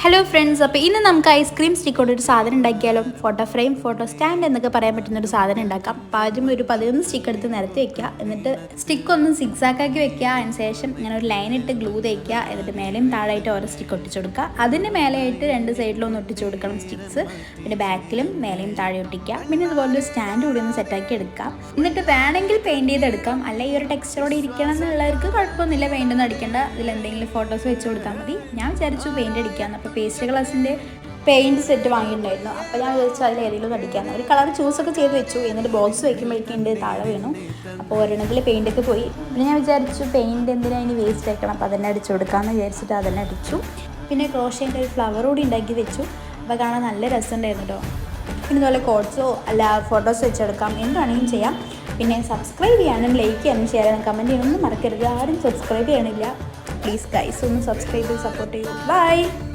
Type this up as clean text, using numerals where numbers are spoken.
Hello friends, അപ്പോൾ ഇന്ന് നമുക്ക് ഐസ്ക്രീം സ്റ്റിക്ക് കൊണ്ടൊരു സാധനം ഉണ്ടാക്കിയാലോ. ഫോട്ടോ ഫ്രെയിം, ഫോട്ടോ സ്റ്റാൻഡ് എന്നൊക്കെ പറയാൻ പറ്റുന്നൊരു സാധനം ഉണ്ടാക്കാം. അപ്പോൾ ആദ്യം ഒരു 11 സ്റ്റിക്ക് എടുത്ത് നിരത്തി വെക്കുക. എന്നിട്ട് സ്റ്റിക്ക് ഒന്ന് സിക്സാക്കാക്കി വെക്കുക. അതിന് ശേഷം ഇങ്ങനെ ഒരു ലൈൻ ഇട്ട് ഗ്ലൂ തേക്കുക. എന്നിട്ട് മേലെയും താഴെയായിട്ട് ഓരോ സ്റ്റിക്ക് ഒട്ടിച്ചു കൊടുക്കുക. അതിന് മേലെയായിട്ട് രണ്ട് സൈഡിലും ഒന്ന് ഒട്ടിച്ചു കൊടുക്കണം സ്റ്റിക്സ്. പിന്നെ ബാക്കിലും മേലെയും താഴെ ഒട്ടിക്കുക. പിന്നെ ഇതുപോലൊരു സ്റ്റാൻഡ് കൂടി ഒന്ന് സെറ്റാക്കി എടുക്കാം. എന്നിട്ട് വേണമെങ്കിൽ പെയിൻറ്റ് ചെയ്തെടുക്കാം. അല്ല ഈ ഒരു ടെക്സ്ചറോടെ ഇരിക്കണം എന്നുള്ളവർക്ക് കുഴപ്പമൊന്നുമില്ല, പെയിൻ്റൊന്നും അടിക്കേണ്ട. ഇതിലെന്തെങ്കിലും ഫോട്ടോസ് വെച്ച് കൊടുത്താൽ മതി. ഞാൻ വിചാരിച്ചു പെയിൻറ്റ് അടിക്കാമെന്ന്. അപ്പോൾ പേസ്റ്റ് ഗ്ലാസിൻ്റെ പെയിൻറ്റ് സെറ്റ് വാങ്ങിയിട്ടുണ്ടായിരുന്നു. അപ്പോൾ ഞാൻ വിചാരിച്ചു അതിൽ ഏതെങ്കിലും അടിക്കാമെന്ന്. ഒരു കളർ ചൂസൊക്കെ ചെയ്ത് വെച്ചു. എന്നിട്ട് ബോക്സ് വയ്ക്കുമ്പോഴേക്കും എൻ്റെ താഴെ വീണു. അപ്പോൾ ഒരെണ്ണത്തിൽ പെയിൻറ്റൊക്കെ പോയി. പിന്നെ ഞാൻ വിചാരിച്ചു പെയിൻറ്റ് എന്തിനാ അതിന് വേസ്റ്റ് ആക്കണം, അപ്പോൾ അതന്നെ അടിച്ചു കൊടുക്കാമെന്ന് വിചാരിച്ചിട്ട് അതന്നെ അടിച്ചു. പിന്നെ ക്രോഷേൻ്റെ ഒരു ഫ്ലവർ കൂടി ഉണ്ടാക്കി വെച്ചു. അപ്പോൾ കാണാൻ നല്ല രസമുണ്ടായിരുന്നു കേട്ടോ. പിന്നെ ഇതുപോലെ കോട്ട്സോ അല്ല ഫോട്ടോസ് വെച്ചെടുക്കാം, എന്താണെങ്കിലും ചെയ്യാം. പിന്നെ സബ്സ്ക്രൈബ് ചെയ്യാനും ലൈക്ക് ചെയ്യാനും ഷെയർ ചെയ്യാനും കമൻറ്റ് ചെയ്യാനൊന്നും മറക്കരുത്. ആരും സബ്സ്ക്രൈബ് ചെയ്യണില്ല. പ്ലീസ് ഗൈസ് ഒന്ന് സബ്സ്ക്രൈബ് ചെയ്ത് സപ്പോർട്ട് ചെയ്യൂ. ബൈ.